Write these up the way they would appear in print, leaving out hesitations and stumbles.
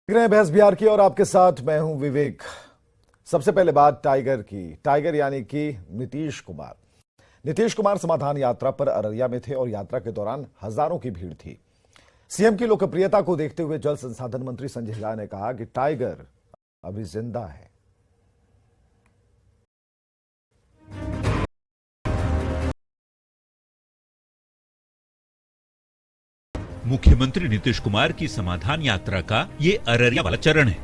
देख रहे हैं बहस बिहार की और आपके साथ मैं हूं विवेक। सबसे पहले बात टाइगर की। टाइगर यानी कि नीतीश कुमार। नीतीश कुमार समाधान यात्रा पर अररिया में थे और यात्रा के दौरान हजारों की भीड़ थी। सीएम की लोकप्रियता को देखते हुए जल संसाधन मंत्री संजय झा ने कहा कि टाइगर अभी जिंदा है। मुख्यमंत्री नीतीश कुमार की समाधान यात्रा का ये अररिया वाला चरण है।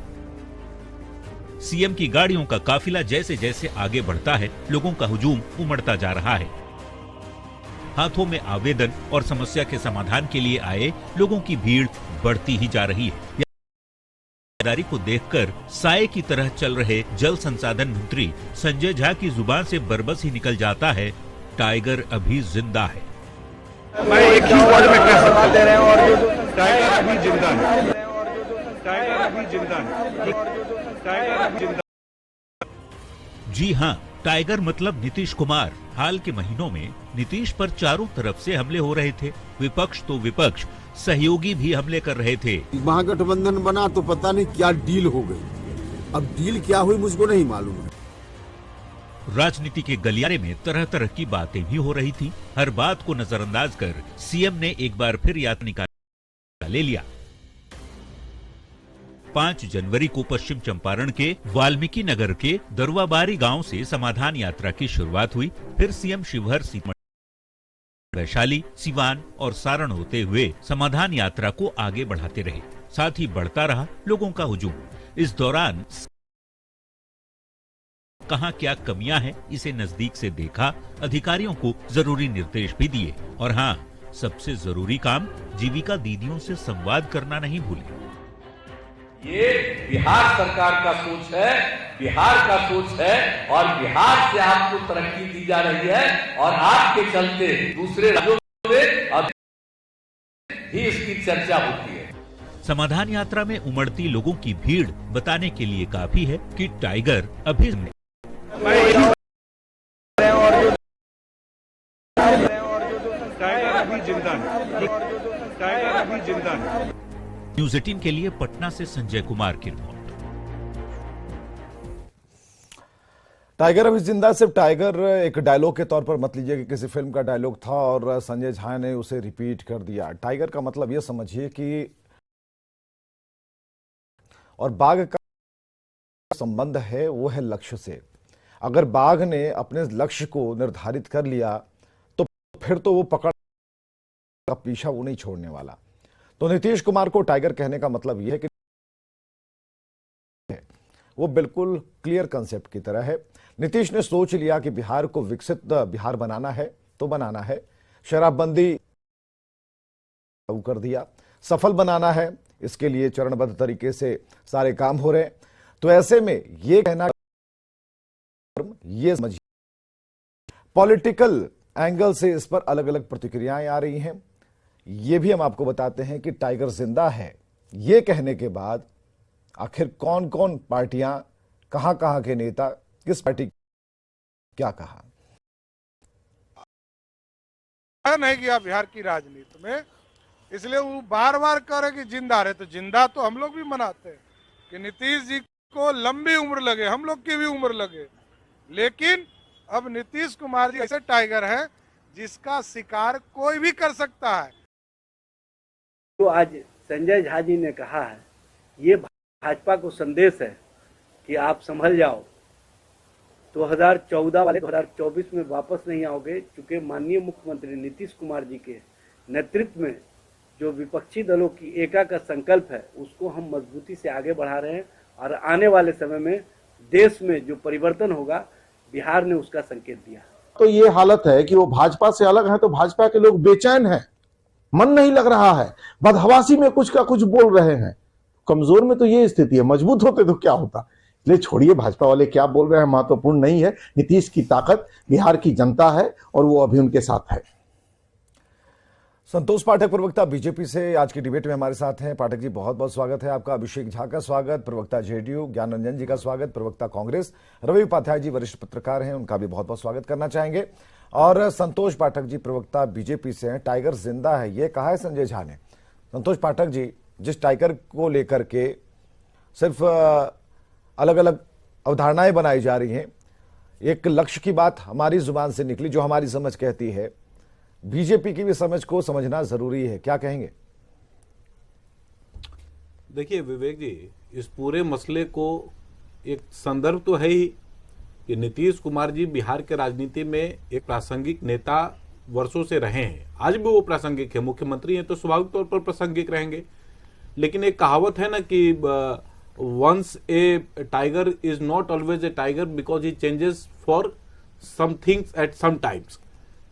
सीएम की गाड़ियों का काफिला जैसे जैसे आगे बढ़ता है, लोगों का हुजूम उमड़ता जा रहा है। हाथों में आवेदन और समस्या के समाधान के लिए आए लोगों की भीड़ बढ़ती ही जा रही है। जिम्मेदारी को देखकर साए की तरह चल रहे जल संसाधन मंत्री संजय झा की जुबान से बरबस ही निकल जाता है, टाइगर अभी जिंदा है। मैं एक ही वर्ड में कह सकता दे रहे हैं और टाइगर अभी जिंदा है। टाइगर अभी जिंदा है। टाइगर अभी जिंदा। जी हां, टाइगर मतलब नीतीश कुमार। हाल के महीनों में नीतीश पर चारों तरफ से हमले हो रहे थे। विपक्ष तो विपक्ष, सहयोगी भी हमले कर रहे थे। महागठबंधन बना तो पता नहीं क्या डील हो गई। अब डील क्या हुई मुझको नहीं मालूम है। राजनीति के गलियारे में तरह तरह की बातें भी हो रही थी। हर बात को नजरअंदाज कर सीएम ने एक बार फिर यात्रा निकाल ले लिया। 5 जनवरी को पश्चिम चंपारण के वाल्मीकि नगर के दरुआबारी गांव से समाधान यात्रा की शुरुआत हुई। फिर सीएम शिवहर, सीतामढ़ी, वैशाली, सिवान और सारण होते हुए समाधान यात्रा को आगे बढ़ाते रहे। साथ ही बढ़ता रहा लोगों का हुजूम। इस दौरान कहां क्या कमियां हैं, इसे नजदीक से देखा, अधिकारियों को जरूरी निर्देश भी दिए। और हां, सबसे जरूरी काम जीविका दीदियों से संवाद करना नहीं भूले। ये बिहार सरकार का सोच है, बिहार का सोच है और बिहार से आपको तरक्की दी जा रही है और आपके चलते दूसरे राज्यों में अब भी इसकी चर्चा होती है। समाधान यात्रा में उमड़ती लोगों की भीड़ बताने के लिए काफी है कि टाइगर अभी टाइगर अभी जिंदा है। टाइगर अभी जिंदा है। न्यूज 18 के लिए पटना से संजय कुमार की रिपोर्ट। टाइगर अभी जिंदा सिर्फ टाइगर एक डायलॉग के तौर पर मत लीजिए कि किसी फिल्म का डायलॉग था और संजय झा ने उसे रिपीट कर दिया। टाइगर का मतलब यह समझिए कि और बाघ का संबंध है वो है लक्ष्य से। अगर बाघ ने अपने लक्ष्य को निर्धारित कर लिया तो फिर तो वो पकड़ का पीछा वो नहीं छोड़ने वाला। तो नीतीश कुमार को टाइगर कहने का मतलब यह है कि वो बिल्कुल क्लियर कंसेप्ट की तरह है। नीतीश ने सोच लिया कि बिहार को विकसित बिहार बनाना है तो बनाना है। शराबबंदी लागू कर दिया, सफल बनाना है, इसके लिए चरणबद्ध तरीके से सारे काम हो रहे हैं। तो ऐसे में ये कहना, ये समझिए पॉलिटिकल एंगल से इस पर अलग अलग प्रतिक्रियाएं आ रही हैं। ये भी हम आपको बताते हैं कि टाइगर जिंदा है ये कहने के बाद आखिर कौन कौन पार्टियां, कहां कहां के नेता, किस पार्टी क्या कहा। नहीं किया बिहार की राजनीति में, इसलिए वो बार बार कह रहे कि जिंदा रहे। तो जिंदा तो हम लोग भी मनाते हैं कि नीतीश जी को लंबी उम्र लगे, हम लोग की भी उम्र लगे। लेकिन अब नीतीश कुमार जी ऐसे टाइगर हैं जिसका शिकार कोई भी कर सकता है। तो आज संजय झा जी ने कहा है, ये भाजपा को संदेश है कि आप संभल जाओ। 2014 वाले 2024 में वापस नहीं आओगे, चूंकि माननीय मुख्यमंत्री नीतीश कुमार जी के नेतृत्व में जो विपक्षी दलों की एका का संकल्प है उसको हम मजबूती से आगे बढ़ा रहे हैं। और आने वाले समय में देश में जो परिवर्तन होगा, बिहार ने उसका संकेत दिया। तो ये हालत है कि वो भाजपा से अलग है तो भाजपा के लोग बेचैन हैं, मन नहीं लग रहा है, बदहवासी में कुछ का कुछ बोल रहे हैं। कमजोर में तो ये स्थिति है, मजबूत होते तो क्या होता। इसलिए छोड़िए भाजपा वाले क्या बोल रहे हैं, महत्वपूर्ण नहीं है। नीतीश की ताकत बिहार की जनता है और वो अभी उनके साथ है। संतोष पाठक प्रवक्ता बीजेपी से आज की डिबेट में हमारे साथ हैं। पाठक जी बहुत बहुत स्वागत है आपका। अभिषेक झा का स्वागत, प्रवक्ता जेडीयू, ज्ञान रंजन जी का स्वागत, प्रवक्ता कांग्रेस, रवि उपाध्याय जी वरिष्ठ पत्रकार हैं, उनका भी बहुत बहुत स्वागत करना चाहेंगे। और संतोष पाठक जी प्रवक्ता बीजेपी से हैं। टाइगर जिंदा है ये कहा है संजय झा ने। संतोष पाठक जी, जिस टाइगर को लेकर के सिर्फ अलग अलग अवधारणाएं बनाई जा रही हैं। एक लक्ष्य की बात हमारी जुबान से निकली जो हमारी समझ कहती है। बीजेपी की भी समझ को समझना जरूरी है, क्या कहेंगे? देखिए विवेक जी, इस पूरे मसले को एक संदर्भ तो है ही कि नीतीश कुमार जी बिहार के राजनीति में एक प्रासंगिक नेता वर्षों से रहे हैं। आज भी वो प्रासंगिक है, मुख्यमंत्री हैं तो स्वाभाविक तौर पर प्रासंगिक रहेंगे। लेकिन एक कहावत है ना कि once a tiger is not always a tiger because he changes for some things at some times.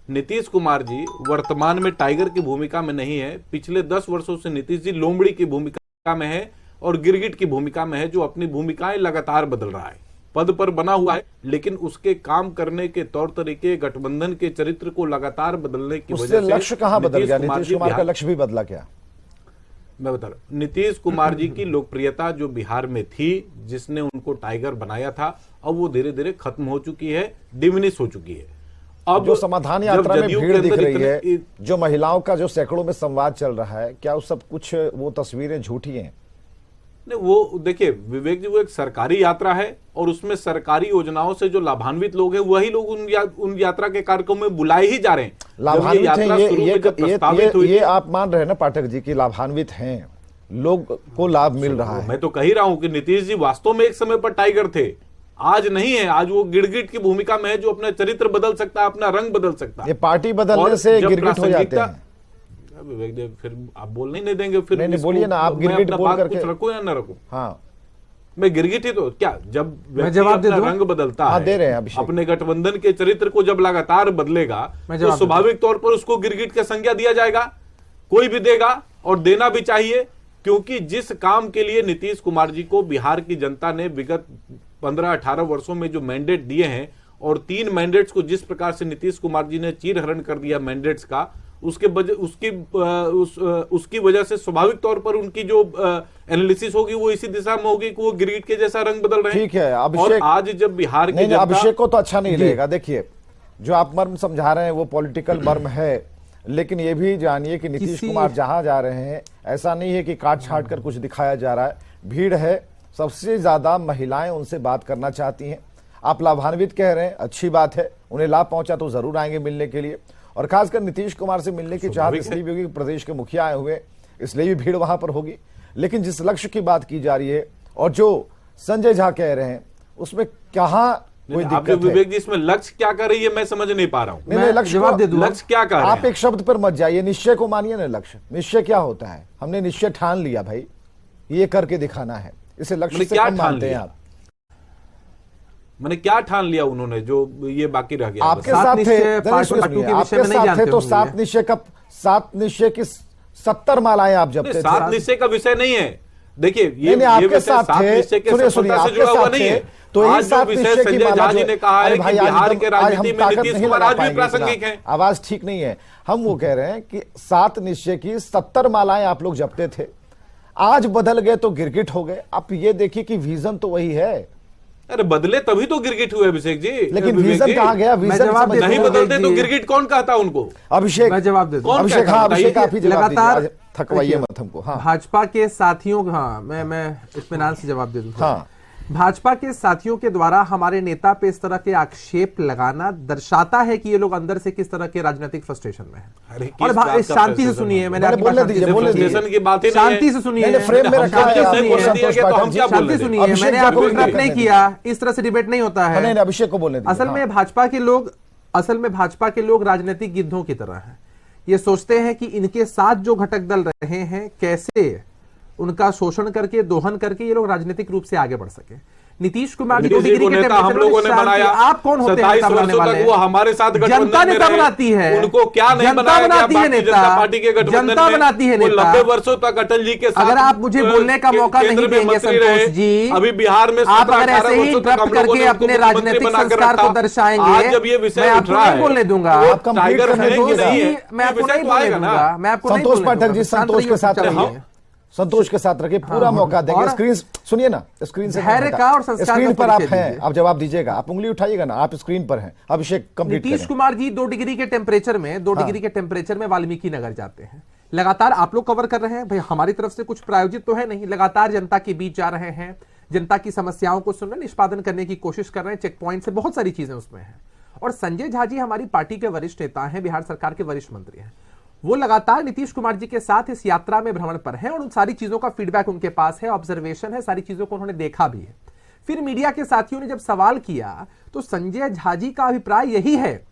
Nitish Kumar ji वर्तमान में टाइगर की भूमिका में नहीं है। पिछले 10 वर्षों से नीतीश जी लोमड़ी की भूमिका में है और गिरगिट की भूमिका में है, जो अपनी भूमिकाएं लगातार बदल रहा है। पद पर बना हुआ है लेकिन उसके काम करने के तौर तरीके, गठबंधन के चरित्र को लगातार बदलने की वजह से लक्ष्य कहां बदल गया? नीतीश कुमार का लक्ष्य भी बदला क्या? मैं बता रहा हूं, नीतीश कुमार जी की लोकप्रियता जो बिहार में थी, जिसने उनको टाइगर बनाया था, अब वो धीरे धीरे खत्म हो चुकी है, डिमिनिश हो चुकी है। अब जो समाधान यात्रा में भीड़ दिख रही है, जो महिलाओं का जो सैकड़ों में संवाद चल रहा है, क्या वो सब कुछ वो तस्वीरें झूठी हैं? नहीं, वो देखिए विवेक जी, वो एक सरकारी यात्रा है और उसमें सरकारी योजनाओं से जो लाभान्वित लोग हैं वही लोग उन यात्रा के कार्यक्रम में बुलाए ही जा रहे हैं। लाभान्वित हैं ये आप मान रहे हैं ना पाठक जी की लाभान्वित हैं, लोग को लाभ मिल रहा है। मैं तो कह ही रहा हूं कि नीतीश जी वास्तव में एक समय पर टाइगर थे, आज नहीं है। आज वो गिरगिट की भूमिका में है, जो अपना चरित्र बदल सकता है, अपना रंग बदल सकता है। ये पार्टी बदलने से गिरगिट हो जाते हैं। विवेक देव, फिर आप बोलने नहीं देंगे, फिर नहीं बोलिए ना, आप गिरगिट बोल करके कुछ रखो या ना रखो। हाँ, मैं गिरगिट ही तो क्या, जब व्यक्ति अपना रंग बदलता है, दे रहे हैं अभिषेक, अपने गठबंधन के चरित्र को जब लगातार बदलेगा तो स्वाभाविक तौर पर उसको गिरगिट का संज्ञा दिया जाएगा। कोई भी देगा और देना भी चाहिए, क्योंकि जिस काम के लिए नीतीश कुमार जी को बिहार की जनता ने विगत 15-18 वर्षों में जो मैंडेट दिए हैं, और 3 मैंडेट्स को जिस प्रकार से नीतीश कुमार जी ने चीरहरण कर दिया मैंडेट्स का, उसकी वजह से स्वाभाविक तौर पर उनकी जो एनालिसिस होगी वो इसी दिशा में होगी कि वो गिरगिट के जैसा रंग बदल रहे हैं। ठीक है और आज जब बिहार के अभिषेक को तो अच्छा नहीं लगेगा। देखिए, जो आप मर्म समझा रहे हैं वो पॉलिटिकल मर्म है, लेकिन ये भी जानिए कि नीतीश कुमार जहां जा रहे हैं, ऐसा नहीं है कि काट छाट कर कुछ दिखाया जा रहा है। भीड़ है, सबसे ज्यादा महिलाएं उनसे बात करना चाहती हैं। आप लाभान्वित कह रहे हैं, अच्छी बात है, उन्हें लाभ पहुंचा तो जरूर आएंगे मिलने के लिए। और खासकर नीतीश कुमार से मिलने की चाहत इसलिए भी होगी कि प्रदेश के मुखिया आए हुए, इसलिए भी भीड़ वहां पर होगी। लेकिन जिस लक्ष्य की बात की जा रही है और जो संजय झा कह रहे हैं, उसमें कहां कोई दिक्कत है? विवेक जी, इसमें लक्ष्य क्या कर रही है मैं समझ नहीं पा रहा हूं। नहीं, लक्ष्य क्या कर रहे हैं? आप एक शब्द पर मत जाइए, निश्चय को मानिए ना। लक्ष्य, निश्चय क्या होता है? हमने निश्चय ठान लिया भाई, ये करके दिखाना है, इसे लक्ष्य से कम मानते हैं आप। मैंने क्या ठान लिया उन्होंने जो ये बाकी रह गया? आपके साथ थे, आपके साथ थे तो 7 निश्चय की 70 मालाएं आप जपते थे। 7 निश्चय का विषय नहीं है। देखिए ये आपके साथ थे, सुनिए आपके साथ थे तो यही 7 निश्चय की माला जी ने कहा है कि बिहार के राजनीति में नीतीश कुमार आज भी प्रासंगिक है। आवाज ठीक नहीं है। हम वो कह रहे हैं कि 7 निश्चय की 70 मालाएं आप लोग जपते थे, आज बदल गए तो गिरगिट हो गए। आप ये देखिए कि विजन तो वही है। अरे बदले तभी तो गिरगिट हुए अभिषेक जी। लेकिन विजन कहां गया? विजन नहीं बदलते तो गिरगिट कौन कहता उनको? अभिषेक, मैं जवाब दे दूं। अभिषेक, हाँ अभिषेक आप ही जवाब दीजिए, लगातार थकवाइए मत हमको। हाँ, भाजपा के साथियों, हाँ मैं इत्मीनान से जवाब दे दूं। हाँ, भाजपा के साथियों के द्वारा हमारे नेता पे इस तरह के आक्षेप लगाना दर्शाता है कि ये लोग अंदर से किस तरह के राजनीतिक फ्रस्ट्रेशन में हैं। और शांति से सुनिए, मैंने आपकी बात शांति से सुनिए, शांति सुनिए, मैंने आपको इंटरप्ट नहीं किया। इस तरह से डिबेट नहीं होता है। अभिषेक को बोलने दीजिए। असल में भाजपा के लोग राजनीतिक गिद्धों की तरह हैं। ये सोचते हैं कि इनके साथ जो घटक दल रहे हैं कैसे उनका शोषण करके, दोहन करके ये लोग राजनीतिक रूप से आगे बढ़ सके। नीतीश कुमार जी 2 डिग्री के टेम्परेचर हम लोगों ने बनाया। आप कौन होते हैं नेता बनाने वाले? वो हमारे साथ जनता नेता बनाती है, उनको क्या नहीं जनता बनाती है नेता, पार्टी के जनता बनाती है नेता। 90 वर्षों तक अटल जी के साथ अगर आप मुझे बोलने का मौका नहीं देंगे संतोष जी, अभी बिहार में आप अगर ऐसे ही इंटरप्ट करके अपने राजनीतिक संस्कार को दर्शाएंगे, जब ये विषय मैं आपको नहीं बोलने दूंगा। टाइगर मैं आपको नहीं बोलने दूंगा। मैं आपको संतोष पाठक जी, संतोष के साथ रहिए, संतोष के साथ रखिए, पूरा मौका देंगे। स्क्रीन सुनिए ना, स्क्रीन से स्क्रीन पर आप हैं, आप जवाब दीजिएगा, आप उंगली उठाइएगा ना, आप स्क्रीन पर हैं। अभिषेक कंप्लीट। नीतीश कुमार जी 2 डिग्री के टेम्परेचर में, 2 डिग्री के टेम्परेचर में वाल्मीकि नगर जाते हैं। लगातार आप लोग कवर कर रहे हैं भाई, हमारी तरफ से कुछ प्रायोजित तो है नहीं, लगातार जनता के बीच जा रहे हैं, जनता की समस्याओं को सुन रहे, निष्पादन करने की कोशिश कर रहे हैं, चेक पॉइंट से बहुत सारी चीजें उसमें हैं। और संजय झा जी हमारी पार्टी के वरिष्ठ नेता हैं, बिहार सरकार के वरिष्ठ मंत्री हैं, वो लगातार नीतीश कुमार जी के साथ इस यात्रा में भ्रमण पर हैं और उन सारी चीजों का फीडबैक उनके पास है, ऑब्जर्वेशन है, सारी चीजों को उन्होंने देखा भी है। फिर मीडिया के साथियों ने जब सवाल किया तो संजय झा जी का अभिप्राय यही है,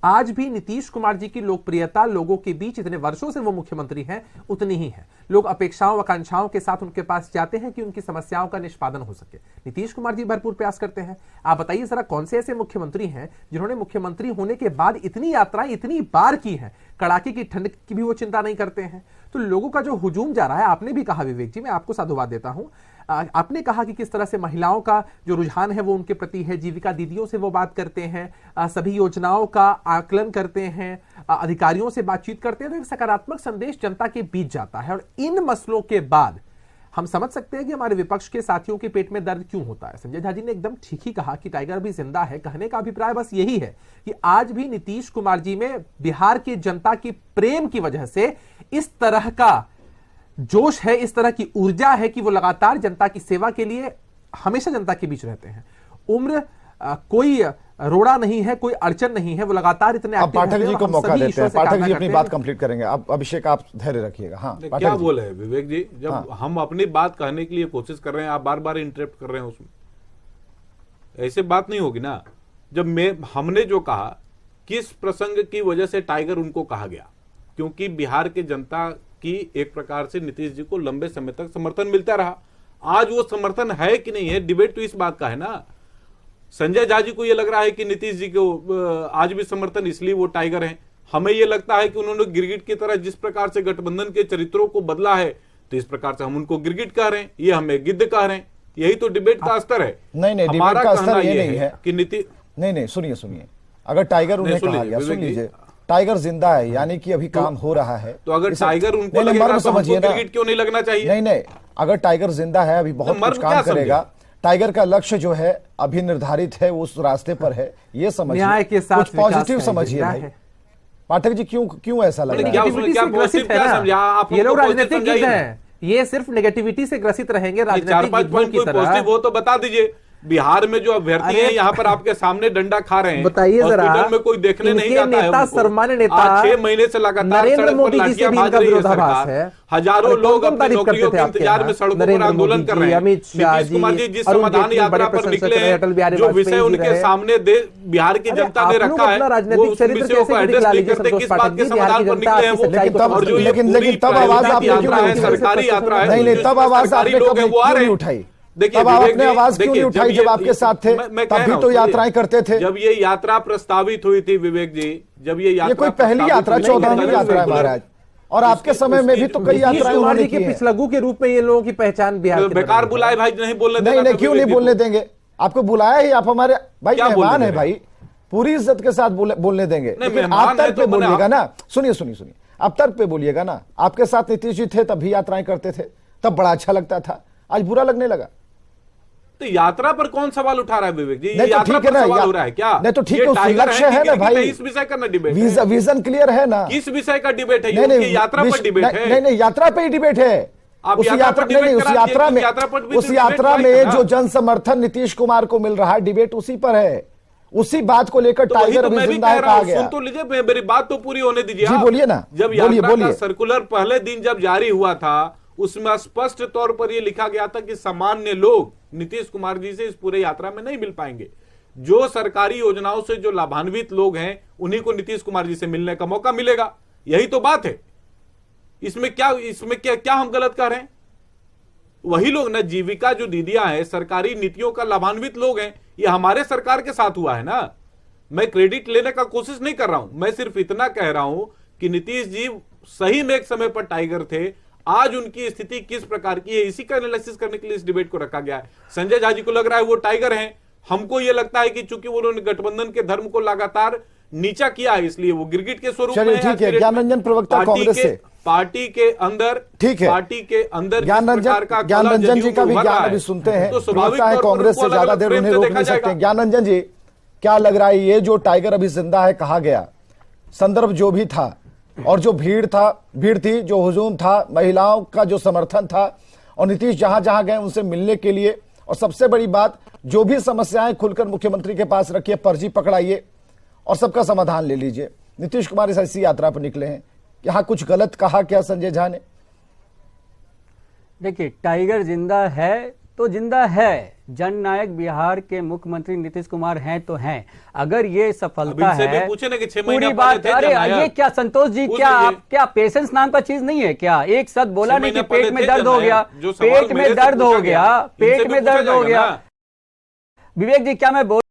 आज भी नीतीश कुमार जी की लोकप्रियता लोगों के बीच, इतने वर्षों से वो मुख्यमंत्री हैं, उतनी ही है। लोग अपेक्षाओं आकांक्षाओं के साथ उनके पास जाते हैं कि उनकी समस्याओं का निष्पादन हो सके। नीतीश कुमार जी भरपूर प्रयास करते हैं। आप बताइए जरा, कौन से ऐसे मुख्यमंत्री हैं जिन्होंने मुख्यमंत्री होने के बाद इतनी यात्राएं इतनी बार की हैं, कड़ाके की ठंड की भी वो चिंता नहीं करते हैं। तो लोगों का जो हुजूम जा रहा है, आपने भी कहा विवेक जी, मैं आपको साधुवाद देता हूं, आपने कहा कि किस तरह से महिलाओं का जो रुझान है वो उनके प्रति है, जीविका दीदियों से वो बात करते हैं, सभी योजनाओं का आकलन करते हैं, अधिकारियों से बातचीत करते हैं, तो एक सकारात्मक संदेश जनता के बीच जाता है। और इन मसलों के बाद हम समझ सकते हैं कि हमारे विपक्ष के साथियों के पेट में दर्द क्यों होता है। संजय झा जी ने एकदम ठीक ही कहा कि टाइगर भी जिंदा है। कहने का अभिप्राय बस यही है कि आज भी नीतीश कुमार जी में बिहार की जनता की प्रेम की वजह से इस तरह का जोश है, इस तरह की ऊर्जा है कि वो लगातार जनता की सेवा के लिए हमेशा जनता के बीच रहते हैं। उम्र कोई रोड़ा नहीं है, कोई अड़चन नहीं है, वो लगातार इतने अब पाठक जी को मौका देते हैं, पाठक जी अपनी बात कंप्लीट करेंगे। अब अभिषेक आप धैर्य रखिएगा। हाँ, क्या बोले हैं विवेक जी, जब हम अपनी बात कहने के लिए कोशिश कर रहे हैं, आप बार बार इंटरप्ट कर रहे हैं उसमें, ऐसे बात नहीं होगी ना। जब हमने जो कहा, किस प्रसंग की वजह से टाइगर उनको कहा गया, क्योंकि बिहार के जनता की एक प्रकार से नीतीश जी को लंबे समय तक समर्थन मिलता रहा। आज वो समर्थन है कि नहीं है, डिबेट तो इस बात का है ना। संजय झा जी को ये लग रहा है कि नीतीश जी को आज भी समर्थन, इसलिए वो टाइगर हैं। हमें ये लगता है कि उन्होंने गिरगिट की तरह जिस प्रकार से गठबंधन के चरित्रों को बदला है, तो इस प्रकार से हम उनको गिरगिट कह रहे हैं, ये हमें गिद्ध कह रहे हैं। यही तो डिबेट का स्तर है। नहीं, हमारा डिबेट का कहना स्तर ये ये नहीं है कि नीति नहीं, सुनिए, अगर टाइगर उन्हें कहा गया, सुन लीजिए, टाइगर जिंदा है, यानी कि अभी काम हो रहा है, तो अगर टाइगर उनको लगेगा तो हमको गिरगिट क्यों नहीं लगना चाहिए? नहीं, अगर टाइगर जिंदा है, अभी बहुत कुछ काम करेगा, टाइगर का लक्ष्य जो है अभी निर्धारित है, उस रास्ते पर है, ये समझिए, कुछ पॉजिटिव समझिए भाई। पाठक जी क्यों ऐसा लग रहा है? ये लोग राजनीतिक गिद्ध हैं, ये सिर्फ नेगेटिविटी से ग्रसित रहेंगे, राजनीतिक गिद्धों की तरह। वो तो बता दीजिए, बिहार में जो अभ्यर्थी हैं यहाँ पर आपके सामने डंडा खा रहे हैं, बताइए जरा, हॉस्पिटल में कोई देखने नहीं जाता है उनको। सम्मान्य नेता 6 महीने से लगातार सड़क पर लाठियां भाज रही है सरकार। हजारों लोग अपनी नौकरियों के इंतजार में सड़कों पर आंदोलन कर रहे हैं। नीतीश कुमार जी जिस समाधान यात्रा पर निकले, जो विषय उनके सामने बिहार की जनता ने रखा है, वो उस विषयों को एड्रेस नहीं करते। किस बात के समाधान पर निकले हैं वो? और जो लेकिन तब आवाज आपने यात्रा है, सरकारी यात्रा है, नहीं, तब आवाज आपने लोग हैं वो आ रहे हैं। उठाई। तब आपने आवाज क्यों नहीं उठाई जब आपके साथ थे? तब भी तो यात्राएं करते थे। जब ये यात्रा प्रस्तावित हुई थी विवेक जी, जब ये यात्रा, कोई पहली यात्रा, 14वीं यात्रा है महाराज, और आपके समय में भी तो कई यात्राएं उन्होंने की हैं। पिछलग्गू के रूप में ये लोगों की पहचान बिहार की बेकार बुलाए भाई, नहीं बोलने देंगे। नहीं, क्यों नहीं बोलने देंगे? आपको बुलाया ही, आप हमारे भाई मेहमान है भाई, पूरी इज्जत के साथ बोलने देंगे। लेकिन आप तर्क पे बोलिएगा ना, सुनिए, आप तर्क पे बोलिएगा ना। आपके साथ नीतीश जी थे, तब भी यात्राएं करते थे, तब बड़ा अच्छा लगता था, आज बुरा लगने लगा। तो यात्रा पर कौन सवाल उठा रहा है विवेक जी? ये यात्रा पर सवाल हो रहा है क्या? नहीं तो ठीक है, लक्ष्य है ना भाई, इस विषय का डिबेट, विजन क्लियर है ना, किस विषय का डिबेट है? ये यात्रा पर डिबेट है। नहीं, यात्रा पे ही डिबेट है। उस यात्रा में जो जन समर्थन नीतीश कुमार को मिल रहा है, डिबेट उसी पर है, उसी बात को लेकर टाइगर अभी जिंदा है कहा गया। सुन तो लीजिए, मेरी बात तो पूरी होने दीजिए। जी बोलिए ना, जब यात्रा का सर्कुलर पहले दिन जब जारी हुआ था, उसमें स्पष्ट तौर पर यह लिखा गया था कि सामान्य लोग नीतीश कुमार जी से इस पूरे यात्रा में नहीं मिल पाएंगे। जो सरकारी योजनाओं से जो लाभान्वित लोग हैं, उन्हीं को नीतीश कुमार जी से मिलने का मौका मिलेगा। यही तो बात है। इसमें क्या हम गलत कर रहे हैं? वही लोग ना, जीविका जो दीदियां हैं, सरकारी नीतियों का लाभान्वित लोग हैं, ये हमारे सरकार के साथ हुआ है ना। मैं क्रेडिट लेने का कोशिश नहीं कर रहा हूं, मैं सिर्फ इतना कह रहा हूं कि नीतीश जी सही में एक समय पर टाइगर थे। आज उनकी स्थिति किस प्रकार की है, इसी का एनालिसिस करने के लिए इस डिबेट को रखा गया है। संजय झा जी को लग रहा है वो टाइगर हैं, हमको ये लगता है कि चूंकि उन्होंने गठबंधन के धर्म को लगातार नीचा किया है, इसलिए वो गिरगिट के स्वरूप में। ठीक है, ज्ञानरंजन प्रवक्ता कांग्रेस से, पार्टी के अंदर, ठीक है, पार्टी के अंदर ज्ञानरंजन जी का भी ज्ञान अभी सुनते हैं, तो स्वाभाविक है कांग्रेस से ज्यादा देर उन्हें रोक नहीं सकते। ज्ञानरंजन जी, क्या लग रहा है ये जो टाइगर अभी जिंदा है कहा गया, संदर्भ जो भी था, और जो भीड़ थी, जो हुजूम था, महिलाओं का जो समर्थन था, और नीतीश जहां जहां गए उनसे मिलने के लिए, और सबसे बड़ी बात, जो भी समस्याएं खुलकर मुख्यमंत्री के पास रखिए, पर्ची पकड़ाइए और सबका समाधान ले लीजिए। नीतीश कुमार इस ऐसी यात्रा पर निकले हैं। यहां कुछ गलत कहा क्या संजय झा ने? देखिए, टाइगर जिंदा है तो जिंदा है। जननायक बिहार के मुख्यमंत्री नीतीश कुमार हैं तो हैं। अगर ये सफलता है, पूछे ना कि 6 पूरी महीने बात, पहले थे अरे जननायक। ये क्या संतोष जी, क्या आप क्या पेशेंस नाम का चीज नहीं है क्या? एक शब्द बोला नहीं कि पेट में दर्द हो गया, पेट में दर्द हो गया, पेट में दर्द हो गया। विवेक जी, क्या मैं बोल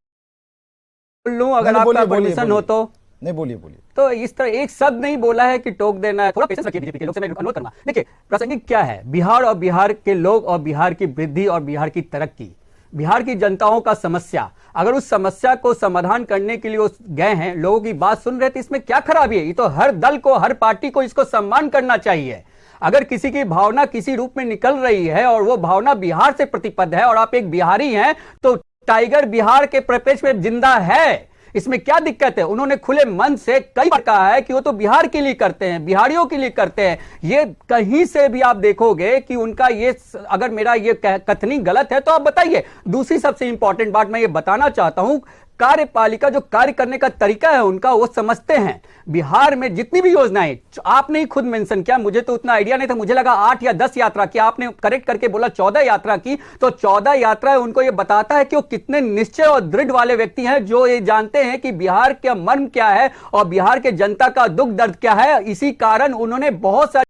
लूं अगर आपका परमिशन हो तो? नहीं, बोलिए। तो इस तरह एक शब्द नहीं बोला है कि टोक देना है। थोड़ा पेशेंस रखिए बीजेपी के लोग से, मैं अनुरोध करूंगा। देखिए, प्रासंगिक क्या है, बिहार और बिहार के लोग और बिहार की वृद्धि और बिहार की तरक्की, बिहार की जनताओं का समस्या, अगर उस समस्या को समाधान करने के लिए वो गए हैं, लोगों की बात सुन रहे थे, इसमें क्या खराबी है? ये तो हर दल को, हर पार्टी को इसको सम्मान करना चाहिए। अगर किसी की भावना किसी रूप में निकल रही है और वो भावना बिहार से प्रतिबद्ध है और आप एक बिहारी हैं, तो टाइगर बिहार के परिप्रेक्ष्य में जिंदा है। इसमें क्या दिक्कत है? उन्होंने खुले मन से कई बार कहा है कि वो तो बिहार के लिए करते हैं, बिहारियों के लिए करते हैं। ये कहीं से भी आप देखोगे कि उनका ये, अगर मेरा ये कथनी गलत है तो आप बताइए। दूसरी सबसे इंपॉर्टेंट बात मैं ये बताना चाहता हूं, कार्यपालिका जो कार्य करने का तरीका है उनका, वो समझते हैं। बिहार में जितनी भी योजनाएं, आपने ही खुद मेंशन किया, मुझे तो उतना आइडिया नहीं था, मुझे लगा 8 या 10 यात्रा की, आपने करेक्ट करके बोला 14 यात्रा की। तो 14 यात्रा उनको ये बताता है कि वो कितने निश्चय और दृढ़ वाले व्यक्ति हैं, जो ये जानते हैं कि बिहार का मर्म क्या है और बिहार के जनता का दुख दर्द क्या है। इसी कारण उन्होंने बहुत सारी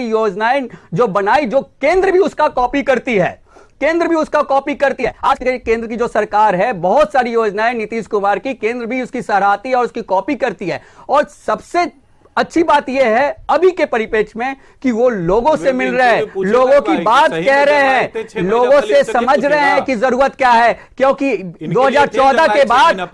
योजनाएं जो बनाई, जो केंद्र भी उसका कॉपी करती है, केंद्र भी उसका कॉपी करती है। आज केंद्र की जो सरकार है, बहुत सारी योजनाएं नीतीश कुमार की केंद्र भी उसकी सराहती है और उसकी कॉपी करती है। और सबसे अच्छी बात यह है अभी के परिप्रेक्ष्य में कि वो लोगों से मिल रहे हैं, लोगों की बात कह रहे हैं, लोगों से समझ रहे हैं कि जरूरत क्या है। क्योंकि 2014 के बाद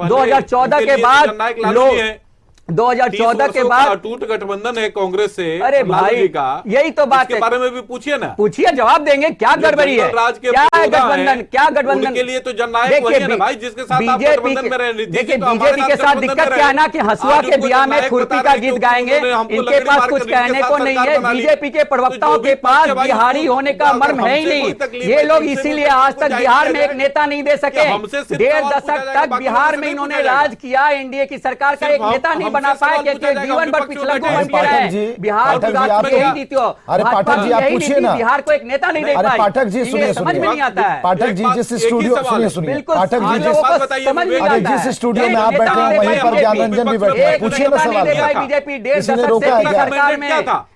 2014 के बाद टूट गठबंधन है कांग्रेस से, अरे भाई का यही तो बात के है। बारे में भी पूछिए ना, पूछिए, जवाब देंगे। क्या गड़बड़ी है? क्या है गठबंधन? क्या गठबंधन के लिए तो जननायक वही है ना भाई, जिसके साथ आप गठबंधन में रहे। देखिए, बीजेपी के साथ दिक्कत क्या है ना कि हसुआ के बिया में खुरपी का गीत गाएंगे, इनके पास कुछ कहने को नहीं है। बीजेपी के प्रवक्ताओं के पास बिहारी होने का मर्म है ही नहीं। ये लोग इसीलिए आज तक बिहार में एक नेता नहीं दे सके। 1.5 दशक तक बिहार में इन्होंने राज किया, एनडीए की सरकार का एक नेता नहीं बना पाया, क्योंकि जीवन भर पिछला बन के रहे। बिहार की बात यही थी। तो अरे पाठक जी, आप पूछिए ना, बिहार को एक नेता नहीं दे पाई। पाठक जी सुनिए, समझ में नहीं आता है। पाठक जी जिस स्टूडियो, सुनिए पाठक जी, जिस स्टूडियो में आप बैठे हैं वहीं पर ज्ञान रंजन भी बैठे हैं, पूछिए ना सवाल। बीजेपी 1.5 दशक से सरकार में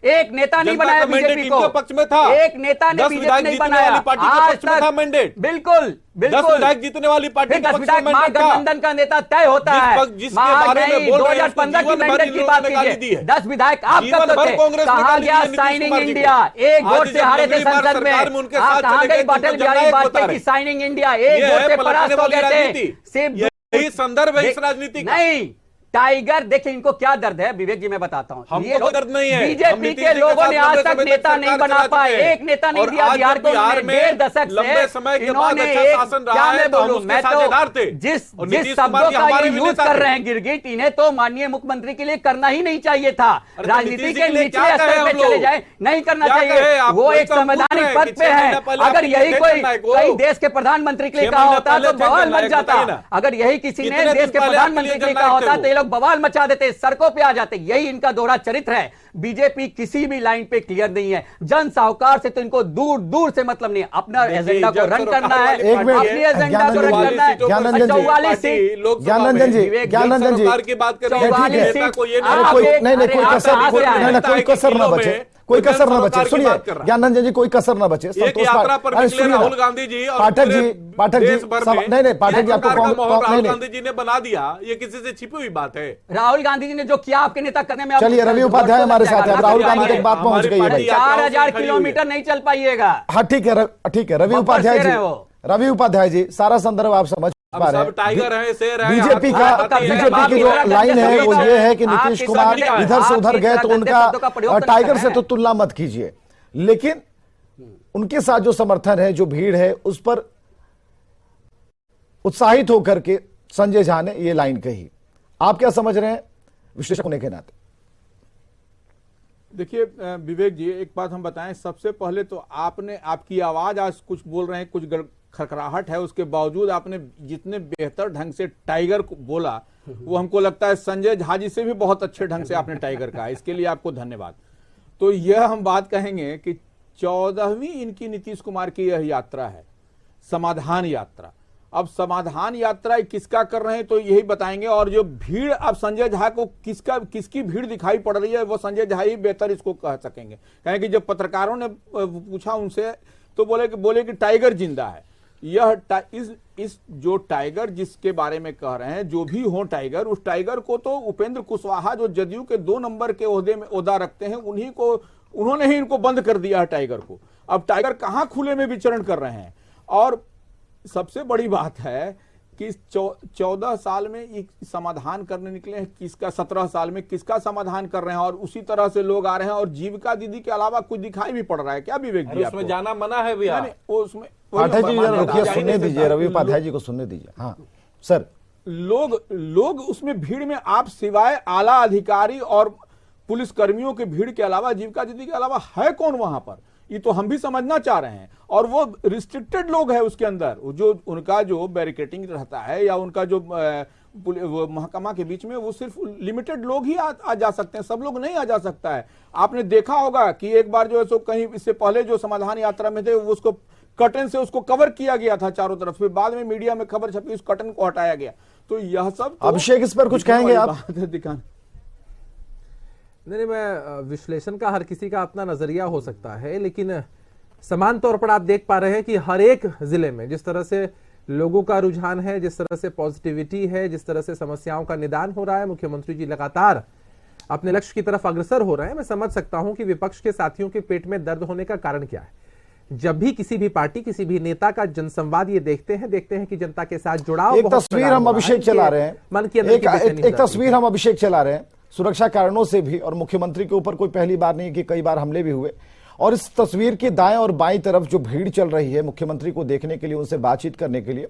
एक नेता नहीं बनाया बीजेपी को, पक्ष में था, एक नेता ने बीजेपी नहीं बनाया आज तक। मैंडेट बिल्कुल 10 विधायक जीतने वाली पार्टी का महागठबंधन का नेता तय होता है। 2015 की मैंडेट की बात कीजिए, 10 विधायक आप कब तक थे? कहा गया साइनिंग इंडिया, एक वोट से हारे थे संसद में। कहा गई अटल बिहारी वाजपेयी की साइनिंग इंडिया, एक वोट से परास्त हो गए थे। सिर्फ यही संदर्भ है इस राजनीति का। नहीं, टाइगर, देखिए इनको क्या दर्द है विवेक जी, मैं बताता हूँ। हमको कोई दर्द नहीं है। बीजेपी के लोगों ने आज तक नेता नहीं बना पाए, एक नेता नहीं दिया बिहार को। 1.5 दशक से इन्होंने क्या मैं बोलूं, मैं तो जिस शब्दों का ये यूज कर रहे हैं गिरगिट, इन्हें तो माननीय मुख्यमंत्री के लिए करना ही नहीं चाहिए था। राजनीति के निचले स्तर पे चले जाए, नहीं करना चाहिए। वो एक संवैधानिक पद पे है। अगर यही कोई देश के प्रधानमंत्री के लिए कहा होता तो बवाल मच जाता। अगर यही किसी ने देश के प्रधानमंत्री के लिए कहा होता तो बवाल मचा देते, सड़कों पे आ जाते। यही इनका दोहरा चरित्र है। बीजेपी किसी भी लाइन पे क्लियर नहीं है। जन साहूकार से तो इनको दूर दूर से मतलब नहीं, अपना एजेंडा को रन करना है, अपनी एजेंडा को रन करना है। 44 सीट, ज्ञानरंजन जी की बात करें, 44 सीट, कोई कसर ना बचे, कोई कसर ना बचे। सुनिए ज्ञानरंजन जी, कोई कसर ना बचे। यात्रा पर राहुल गांधी जी, पाठक जी नहीं, पाठक जी आपको राहुल गांधी जी ने बना दिया, ये किसी से छिपी हुई बात है। राहुल गांधी जी ने जो किया आपके नेता करने में, चलिए रवि उपाध्याय हमारे साथ है, राहुल गांधी तक बात पहुंच गई है। 4000 किलोमीटर नहीं चल पाइएगा। हाँ ठीक है, रवि उपाध्याय जी सारा संदर्भ आप समझ पा रहे हैं। टाइगर है, शेर है। बीजेपी की जो लाइन है वो ये है कि नीतीश कुमार इधर से उधर गए तो उनका टाइगर से तो तुलना मत कीजिए, लेकिन उनके साथ जो समर्थन है, जो भीड़ है, उस पर उत्साहित होकर के संजय झा ने ये लाइन कही। आप क्या समझ रहे हैं विश्लेषक होने के नाते? देखिए विवेक जी, एक बात हम बताएं, सबसे पहले तो आपकी आवाज आज कुछ बोल रहे हैं, कुछ खड़खड़ाहट है, उसके बावजूद आपने जितने बेहतर ढंग से टाइगर को बोला, वो हमको लगता है संजय झा जी से भी बहुत अच्छे ढंग से आपने टाइगर कहा, इसके लिए आपको धन्यवाद। तो यह हम बात कहेंगे कि 14वीं इनकी नीतीश कुमार की यह यात्रा है, समाधान यात्रा। अब समाधान यात्रा किसका कर रहे हैं तो यही बताएंगे, और जो भीड़ अब संजय झा को किसकी भीड़ दिखाई पड़ रही है वो संजय झा ही बेहतर इसको कह सकेंगे। कहें कि जब पत्रकारों ने पूछा उनसे तो बोले कि टाइगर जिंदा है। यह इस जो टाइगर जिसके बारे में कह रहे हैं, जो भी हो टाइगर, उस टाइगर को तो उपेंद्र कुशवाहा जो जदयू के 2 नंबर के ओहदा रखते हैं, उन्होंने ही इनको बंद कर दिया है टाइगर को। अब टाइगर कहां खुले में विचरण कर रहे हैं। और सबसे बड़ी बात है कि 14 साल में एक समाधान करने निकले हैं, किसका 17 साल में किसका समाधान कर रहे हैं, और उसी तरह से लोग आ रहे हैं। और जीविका दीदी के अलावा कुछ दिखाई भी पड़ रहा है क्या विवेक जी? उसमें जाना मना है भैया, उसमें सुनने दीजिए, रवि उपाध्याय जी को सुनने दीजिए। हाँ सर, लोग उसमें भीड़ में आप सिवाय आला अधिकारी और पुलिस कर्मियों की भीड़ के अलावा, जीविका दीदी के अलावा है कौन वहां पर? ये तो हम भी समझना चाह रहे हैं। और वो रिस्ट्रिक्टेड लोग हैं उसके अंदर, जो उनका जो बैरिकेटिंग रहता है या उनका जो महकमा के बीच में, वो सिर्फ लिमिटेड लोग ही आ जा सकते हैं, सब लोग नहीं आ जा सकता है। आपने देखा होगा कि एक बार जो है सो कहीं इससे पहले जो समाधान यात्रा में थे, उसको कर्टन से उसको कवर किया गया था चारों तरफ, फिर बाद में मीडिया में खबर छपी, उस कर्टन को हटाया गया। तो यह सब अभिषेक इस पर कुछ कहेंगे आप? दिखाने नहीं, मैं विश्लेषण का हर किसी का अपना नजरिया हो सकता है, लेकिन समान तौर पर आप देख पा रहे हैं कि हर एक जिले में जिस तरह से लोगों का रुझान है, जिस तरह से पॉजिटिविटी है, जिस तरह से समस्याओं का निदान हो रहा है, मुख्यमंत्री जी लगातार अपने लक्ष्य की तरफ अग्रसर हो रहे हैं। मैं समझ सकता हूं कि विपक्ष के साथियों के पेट में दर्द होने का कारण क्या है। जब भी किसी भी पार्टी, किसी भी नेता का जनसंवाद ये देखते हैं कि जनता के साथ जुड़ाव, एक तस्वीर हम अभिषेक चला रहे हैं, मन की एक तस्वीर हम अभिषेक चला रहे हैं सुरक्षा कारणों से भी, और मुख्यमंत्री के ऊपर कोई पहली बार नहीं कि कई बार हमले भी हुए। और इस तस्वीर की दाएं और बाईं तरफ जो भीड़ चल रही है मुख्यमंत्री को देखने के लिए, उनसे बातचीत करने के लिए,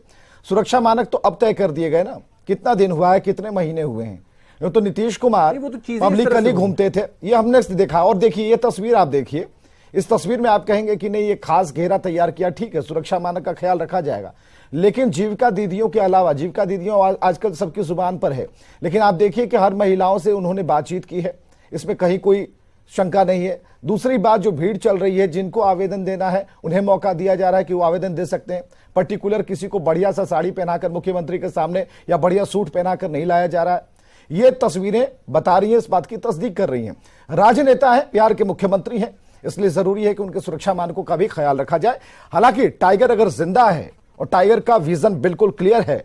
सुरक्षा मानक तो अब तय कर दिए गए ना। कितना दिन हुआ है, कितने महीने हुए हैं? तो नीतीश कुमार पब्लिकली घूमते थे, ये हमने देखा। और देखिए ये तस्वीर, आप देखिए इस तस्वीर में आप कहेंगे कि नहीं ये खास घेरा तैयार किया, ठीक है, सुरक्षा मानक का ख्याल रखा जाएगा, लेकिन जीविका दीदियों के अलावा, जीविका दीदियों आजकल सबकी जुबान पर है, लेकिन आप देखिए कि हर महिलाओं से उन्होंने बातचीत की है, इसमें कहीं कोई शंका नहीं है। दूसरी बात, जो भीड़ चल रही है, जिनको आवेदन देना है उन्हें मौका दिया जा रहा है कि वो आवेदन दे सकते हैं। पर्टिकुलर किसी को बढ़िया सा साड़ी पहनाकर मुख्यमंत्री के सामने या बढ़िया सूट पहनाकर नहीं लाया जा रहा है। ये तस्वीरें बता रही हैं, इस बात की तस्दीक कर रही हैं। राजनेता है, प्यार के मुख्यमंत्री हैं, इसलिए जरूरी है कि उनके सुरक्षा मानकों का भी ख्याल रखा जाए। हालांकि टाइगर अगर जिंदा है और टाइगर का विजन बिल्कुल क्लियर है,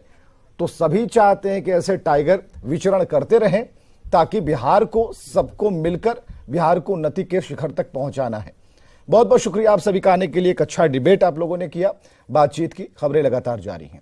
तो सभी चाहते हैं कि ऐसे टाइगर विचरण करते रहें, ताकि बिहार को, सबको मिलकर बिहार को उन्नति के शिखर तक पहुंचाना है। बहुत बहुत शुक्रिया आप सभी का आने के लिए। एक अच्छा डिबेट आप लोगों ने किया, बातचीत की, खबरें लगातार जारी हैं।